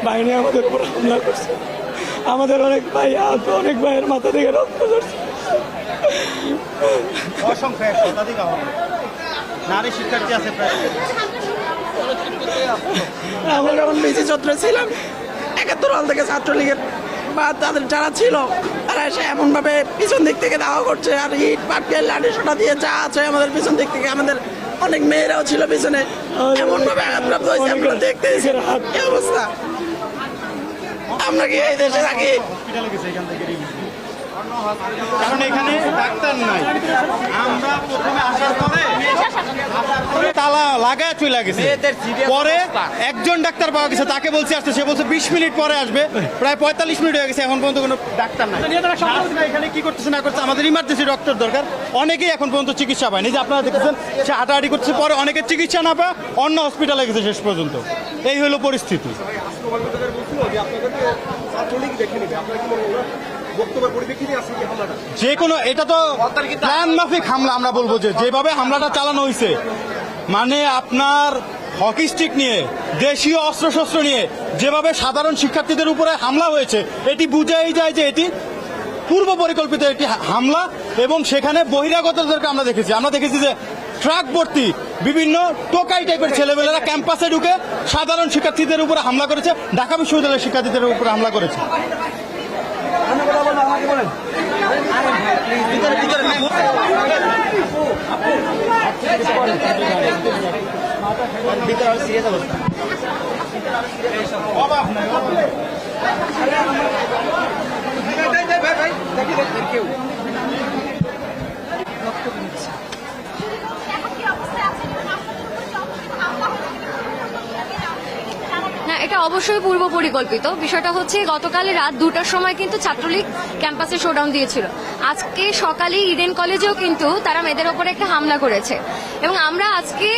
বাহিনী আমাদের উপর হামলা করছে। আমাদের অনেক ভাই আহত, অনেক ভাইয়ের মাথা থেকে রক্ত ঝরছে। অসংখ্য শতাধিক নারী শিক্ষার্থী আছে প্রায়। আমরা যখন বিসি চত্বরে ছিলাম ৭১ সাল থেকে ছাত্রলীগের বা তাদের যারা ছিল তারা এসে এমনভাবে পিছন দিক থেকে দাওয়া করছে, আর ইট পাটকে লাঠি সোটা দিয়ে যা আছে আমাদের পিছন দিক থেকে, আমাদের অনেক মেয়েরাও ছিল পিছনে, এমনভাবে আঘাতপ্রাপ্ত হয়েছে। আমরা দেখতে কি অবস্থা। আমরা কি এই দেশে থাকি? কারণ এখানে ডাক্তার নাই। আমরা প্রথমে আসার পরে তালা লাগায় চলে গেছে, পরে একজন ডাক্তার পাওয়া গেছে, তাকে বলছে আসতে, সে বলছে 20 মিনিট পরে আসবে। প্রায় 45 মিনিট হয়ে গেছে, এখন পর্যন্ত কোনো ডাক্তার নাই। এখানে কি করতেছে না করতেছে, আমাদের ইমার্জেন্সি ডক্টর দরকার। অনেকেই এখন পর্যন্ত চিকিৎসা পায়নি, যে আপনারা দেখতেছেন সে হাঁটাহাঁটি করতেছে, পরে অনেকের চিকিৎসা না পায় অন্য হসপিটালে গেছে শেষ পর্যন্ত। এই হলো পরিস্থিতি। যে কোনো, এটা তো প্ল্যান মাফিক হামলা আমরা বলবো, যে যেভাবে হামলাটা চালানো হয়েছে, মানে আপনার হকি স্টিক নিয়ে, দেশীয় অস্ত্রশস্ত্র নিয়ে যেভাবে সাধারণ শিক্ষার্থীদের উপরে হামলা হয়েছে, এটি বুঝাই যায় যে এটি পূর্ব পরিকল্পিত একটি হামলা। এবং সেখানে বহিরাগতদেরকে আমরা দেখেছি যে ট্রাক ভর্তি বিভিন্ন টোকাই টাইপের ছেলেমেয়েরা ক্যাম্পাসে ঢুকে সাধারণ শিক্ষার্থীদের উপরে হামলা করেছে, ঢাকা বিশ্ববিদ্যালয়ের শিক্ষার্থীদের উপরে হামলা করেছে। না, এটা অবশ্যই পূর্ব পরিকল্পিত। বিষয়টা হচ্ছে গতকাল রাত 2টার সময় কিন্তু ছাত্রলীগ ক্যাম্পাসে শোডাউন দিয়েছিল। আজকে সকালে ইডেন কলেজেও কিন্তু তারা মেয়েদের ওপরে একটা হামলা করেছে। এবং আমরা আজকে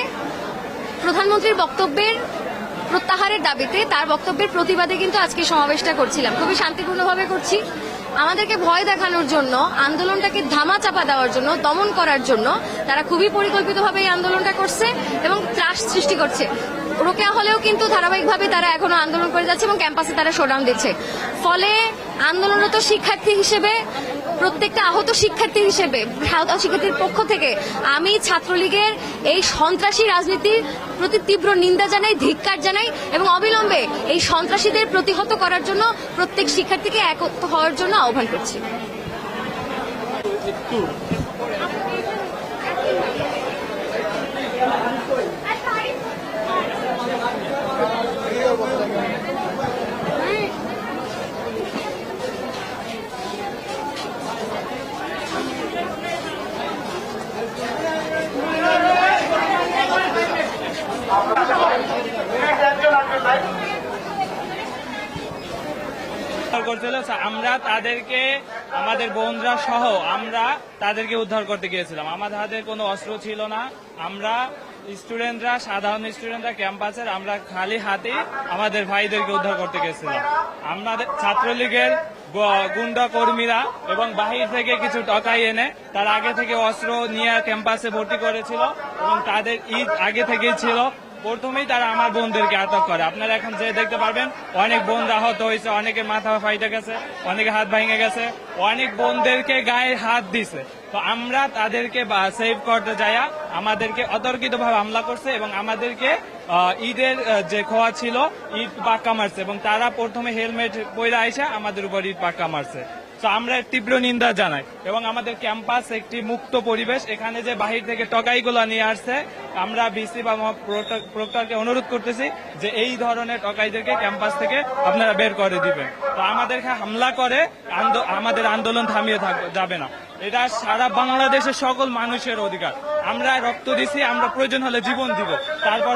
প্রধানমন্ত্রীর বক্তব্যের প্রত্যাহারের দাবিতে, তার বক্তব্যের প্রতিবাদে কিন্তু আজকে সমাবেশটা করছিলাম। খুবই শান্তিপূর্ণভাবে করছি। আমাদেরকে ভয় দেখানোর জন্য, আন্দোলনটাকে ধামাচাপা দেওয়ার জন্য, দমন করার জন্য তারা খুবই পরিকল্পিতভাবে এই আন্দোলনটা করছে এবং ত্রাস সৃষ্টি করছে। রোকেয়া হলেও কিন্তু ধারাবাহিকভাবে তারা এখনো আন্দোলন করে যাচ্ছে এবং ক্যাম্পাসে তারা শোডাউন দিচ্ছে। ফলে আন্দোলনরত শিক্ষার্থী হিসেবে, প্রত্যেকটা আহত শিক্ষার্থী হিসেবে, আহত শিক্ষার্থীর পক্ষ থেকে আমি ছাত্রলীগের এই সন্ত্রাসী রাজনীতির প্রতি তীব্র নিন্দা জানাই, ধিক্কার জানাই এবং অবিলম্বে এই সন্ত্রাসীদের প্রতিহত করার জন্য প্রত্যেক শিক্ষার্থীকে একত্র হওয়ার জন্য আহ্বান করছি। করছিল, আমরা তাদেরকে, আমাদের বোনরা সহ আমরা তাদেরকে উদ্ধার করতে গিয়েছিলাম। আমাদের হাতে কোনো অস্ত্র ছিল না। আমরা স্টুডেন্টরা, সাধারণ স্টুডেন্টরা ক্যাম্পাসের, আমরা খালি হাতে আমাদের ভাইদেরকে উদ্ধার করতে গেছিলাম। আমাদের ছাত্রলীগের গুন্ডা কর্মীরা এবং বাহির থেকে কিছু টাকাই এনে তার আগে থেকে অস্ত্র নিয়ে ক্যাম্পাসে ভর্তি করেছিল এবং তাদের ঈদ আগে থেকেই ছিল। প্রথমেই তারা আমার বোনদেরকে আটক করে। আপনারা এখন যে দেখতে পারবেন অনেক বোন আহত হয়েছে, অনেকের মাথা ফাইটে গেছে, অনেকে হাত ভেঙে গেছে, অনেক বোনদেরকে গায়ে হাত দিছে। তো আমরা তাদেরকে সেভ করতে যাইয়া আমাদেরকে অতর্কিতভাবে হামলা করছে এবং আমাদেরকে ঈদের যে খোয়া ছিল ঈদ পাক্কা মারছে এবং তারা প্রথমে হেলমেট পরে আইসা আমাদের উপর ঈদ পাক্কা মারছে। তো আমরা তীব্র নিন্দা জানাই এবং আমাদের ক্যাম্পাস একটি মুক্ত পরিবেশ। এখানে যে বাহির থেকে টকাইগুলো নিয়ে আসছে, আমরা ভিসি বা প্রক্টরকে অনুরোধ করতেছি যে এই ধরনের টকাইদেরকে ক্যাম্পাস থেকে আপনারা বের করে দিবেন। তো আমাদেরকে হামলা করে আমাদের আন্দোলন থামিয়ে যাবে না। এটা সারা বাংলাদেশের সকল মানুষের অধিকার। আমরা রক্ত দিছি, আমরা প্রয়োজন হলে জীবন দিব। তারপর